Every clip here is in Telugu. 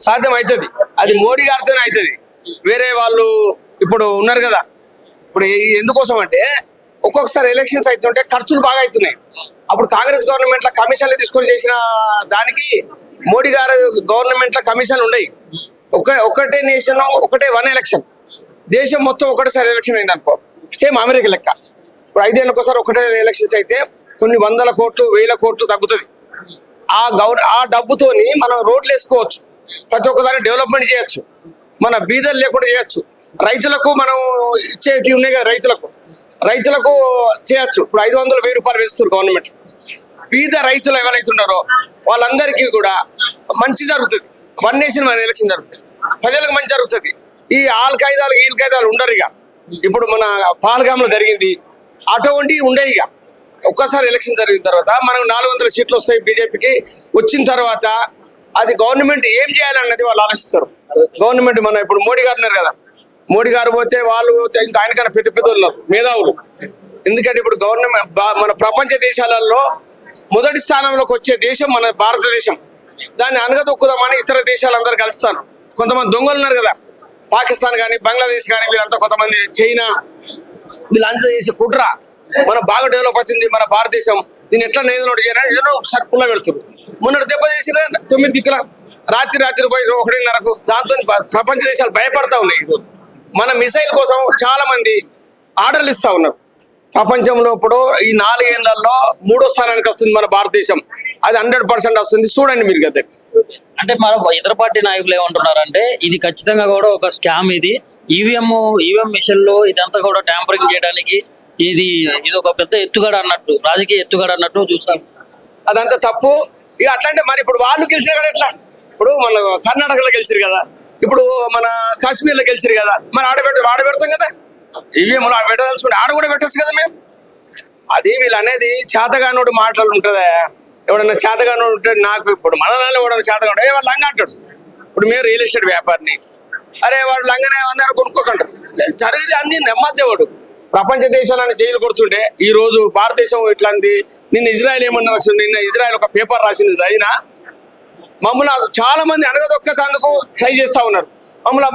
సాధ్యం అవుతుంది. అది మోడీ గారితోనే అవుతుంది. వేరే వాళ్ళు ఇప్పుడు ఉన్నారు కదా, ఇప్పుడు ఎందుకోసం అంటే ఒక్కొక్కసారి ఎలక్షన్స్ అవుతుంటే ఖర్చులు బాగా అవుతున్నాయి. అప్పుడు కాంగ్రెస్ గవర్నమెంట్ లో కమిషన్లు తీసుకొని చేసిన దానికి మోడీ గారు గవర్నమెంట్ లో కమిషన్లు ఉన్నాయి. ఒకటే నేషన్ ఒకటే వన్ ఎలక్షన్, దేశం మొత్తం ఒకటేసారి ఎలక్షన్ అయింది అనుకో, సేమ్ అమెరికా లెక్క. ఇప్పుడు 5 ఏళ్ళకి ఒకసారి ఒకటే ఎలక్షన్స్ అయితే కొన్ని 100 కోట్లు 1000 కోట్లు తగ్గుతుంది. ఆ డబ్బుతోని మనం రోడ్లు వేసుకోవచ్చు, ప్రతి ఒక్కదాన్ని డెవలప్మెంట్ చేయొచ్చు, మన బీదలు లేకుండా చేయొచ్చు. రైతులకు మనం ఇచ్చేటివి ఉన్నాయి కదా, రైతులకు చేయొచ్చు. ఇప్పుడు 500 1000 రూపాయలు వేస్తారు గవర్నమెంట్. బీద రైతులు ఎవరైతే ఉన్నారో వాళ్ళందరికీ కూడా మంచి జరుగుతుంది. వన్ నేషన్ వన్ ఎలక్షన్ జరుగుతుంది, ప్రజలకు మంచి జరుగుతుంది. ఈ ఈల్ ఖైదాలు ఉండరు. ఇక ఇప్పుడు మన పాల్గాంలో జరిగింది, అటువంటి ఉండేవి. ఇక ఒక్కసారి ఎలక్షన్ జరిగిన తర్వాత మనకు 400 సీట్లు వస్తాయి బీజేపీకి. వచ్చిన తర్వాత అది గవర్నమెంట్ ఏం చేయాలన్నది వాళ్ళు ఆలోచిస్తారు. గవర్నమెంట్ మన ఇప్పుడు మోడీ గారు ఉన్నారు కదా, మోడీ గారు పోతే వాళ్ళు ఇంకా ఆయనకన్నా పెద్ద ఉన్నారు మేధావులు. ఎందుకంటే ఇప్పుడు గవర్నమెంట్ మన ప్రపంచ దేశాలలో మొదటి స్థానంలోకి వచ్చే దేశం మన భారతదేశం. దాన్ని అనగదొక్కుదామని ఇతర దేశాలందరూ కలుస్తారు. కొంతమంది దొంగలు ఉన్నారు కదా, పాకిస్తాన్ కానీ బంగ్లాదేశ్ కానీ, వీళ్ళంతా కొంతమంది చైనా, వీళ్ళంతా చేసే కుట్ర మన బాగా డెవలప్ అవుతుంది మన భారతదేశం. దీన్ని ఎట్లా నేదనోడు చేయాలని ఏదో ఒకసారి పుల్ల పెడుతున్నారు. మొన్నటి దెబ్బ చేసిన 9 దిక్కుల రాత్రి పోయి 1:30కు దాంతో ప్రపంచ దేశాలు భయపడతా ఉన్నాయి. మన మిసైల్ కోసం చాలా మంది ఆర్డర్లు ఇస్తా ఉన్నారు. ప్రపంచంలో ఇప్పుడు ఈ 4 ఏళ్లలో 3వ స్థానానికి వస్తుంది మన భారతదేశం. అది 100% వస్తుంది. చూడండి మీరు కదా. అంటే మన ఇతర పార్టీ నాయకులు ఏమంటున్నారంటే ఇది ఖచ్చితంగా కూడా ఒక స్కామ్, ఇది ఈవీఎం మిషన్ లో ఇదంతా కూడా ట్యాంపరింగ్ చేయడానికి ఇది ఒక పెద్ద ఎత్తుగడ అన్నట్టు, రాజకీయ ఎత్తుగడ అన్నట్టు చూసాం. అదంతా తప్పు. ఇక అట్లంటే మరి ఇప్పుడు వాళ్ళు గెలిచిన కదా ఎట్లా? ఇప్పుడు మన కర్ణాటకలో గెలిచారు కదా, ఇప్పుడు మన కాశ్మీర్లో గెలిచారు కదా, మరి ఆడబెడతాం కదా. ఈవీఎంలో పెట్టదలుచుకుంటే ఆడ కూడా పెట్టచ్చు కదా మేము. అది వీళ్ళు అనేది చేతగానోడు మాటలు ఉంటుందా? ఎవడన్నా చేతగానోడు ఉంటే నాకు ఇప్పుడు మన నాన్న ఎవడన్నా చేతగాడు వాడు లంగా అంటాడు. ఇప్పుడు మేము రియల్ ఎస్టేట్ వ్యాపారిని, అరే వాడు లంగనే అందరూ కొనుక్కోకంటారు. జరిగితే అన్ని నెమ్మదేవాడు. ప్రపంచ దేశాలను జైలు కొడుతుంటే ఈ రోజు భారతదేశం ఇట్లాంటి. నిన్న ఇజ్రాయెల్ ఏమన్నా రాసింది, నిన్న ఇజ్రాయెల్ ఒక పేపర్ రాసింది చదివినా, మమ్మల్ని చాలా మంది అనగదొక్కతందుకు ట్రై చేస్తా ఉన్నారు.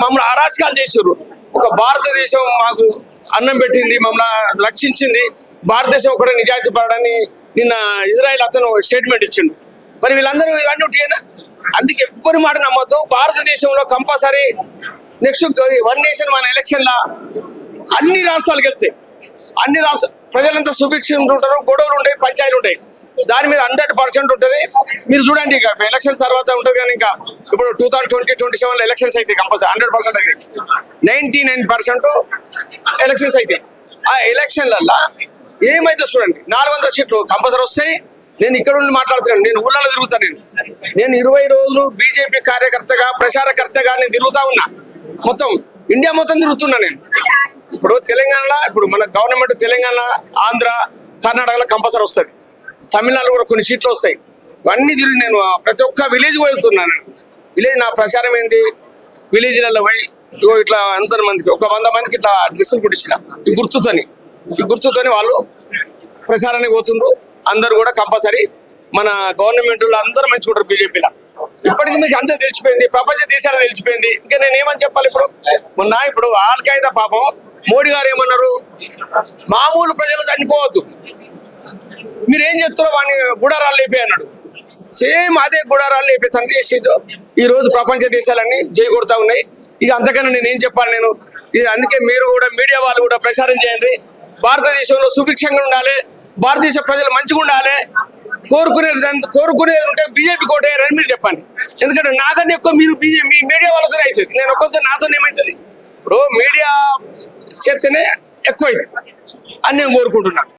మమ్మల్ని అరాచకాలు చేసారు. ఒక భారతదేశం మాకు అన్నం పెట్టింది, మమ్మల్ని రక్షించింది, భారతదేశం ఒకటే నిజాయితీ పడని నిన్న ఇజ్రాయెల్ అతను స్టేట్మెంట్ ఇచ్చిండు. మరి వీళ్ళందరూ ఇవన్నీ ఉంటాయినా? అందుకే ఎవ్వరి మాట నమ్మొద్దు. భారతదేశంలో compulsory next one nation one ఎలక్షన్లా అన్ని రాష్ట్రాలు గెలుస్తాయి. అన్ని ప్రజలంతా సుభిక్షంగా ఉంటారు, గొడవలు ఉంటాయి, పంచాయతీలు ఉంటాయి. దాని మీద 100% ఉంటుంది. మీరు చూడండి, ఇక ఎలక్షన్ తర్వాత ఉంటుంది. కానీ ఇంకా ఇప్పుడు 2027 ఎలక్షన్స్ అయితే కంపల్సరీ 100% అయితే 99% ఎలక్షన్స్ అయితే ఆ ఎలక్షన్లల్లో ఏమైతే చూడండి 400 సీట్లు కంపల్సరీ వస్తాయి. నేను ఇక్కడ ఉండి మాట్లాడుతున్నాను, నేను ఊళ్ళలో తిరుగుతాను. నేను 20 రోజులు బీజేపీ కార్యకర్తగా ప్రచారకర్తగా నేను తిరుగుతా ఉన్నా. మొత్తం ఇండియా మొత్తం తిరుగుతున్నా నేను. ఇప్పుడు తెలంగాణలో ఇప్పుడు మన గవర్నమెంట్ తెలంగాణ, ఆంధ్ర, కర్ణాటకలో కంపల్సరీ వస్తుంది. తమిళనాడులో కూడా కొన్ని సీట్లు వస్తాయి. ఇవన్నీ తిరిగి నేను ప్రతి ఒక్క విలేజ్ వెళ్తున్నాను. విలేజ్ నా ప్రచారం ఏంది, విలేజ్లలో పోయి ఇట్లా అంత మందికి ఒక 100 మందికి ఇట్లా డ్రెస్సులు కుట్టించిన ఈ గుర్తుతోని వాళ్ళు ప్రచారానికి పోతుండ్రు. అందరు కూడా కంపల్సరీ మన గవర్నమెంట్ అందరూ మంచిగా బీజేపీలో. ఇప్పటికీ మీకు అంతా తెలిసిపోయింది, ప్రపంచ దేశాలు తెలిసిపోయింది. ఇంకా నేను ఏమని చెప్పాలి? ఇప్పుడు ఆల్ ఖైదా పాపం మోడీ గారు ఏమన్నారు, మామూలు ప్రజలు చనిపోవద్దు, మీరేం చెప్తారో వాడిని గుడారాలు లేపే అన్నాడు. సేమ్ అదే గుడారాలు లేపే తండ్రి చేసేది ఈ రోజు ప్రపంచ దేశాలన్నీ చేయకూడతా ఉన్నాయి. ఇక అంతకన్నా నేను ఏం చెప్పాలి? ఇది అందుకే మీరు కూడా మీడియా వాళ్ళు కూడా ప్రచారం చేయండి. భారతదేశంలో సుభిక్షంగా ఉండాలి, భారతదేశ ప్రజలు మంచిగా ఉండాలి. కోరుకునేది ఉంటే బీజేపీ కోటేయారని మీరు చెప్పండి. ఎందుకంటే నాకన్నా ఎక్కువ మీరు మీ మీడియా వాళ్ళతోనే అవుతుంది. నేను ఒక్కొక్క నాతో ఏమవుతుంది? ఇప్పుడు మీడియా చేస్తేనే ఎక్కువ అవుతుంది అని నేను కోరుకుంటున్నాను.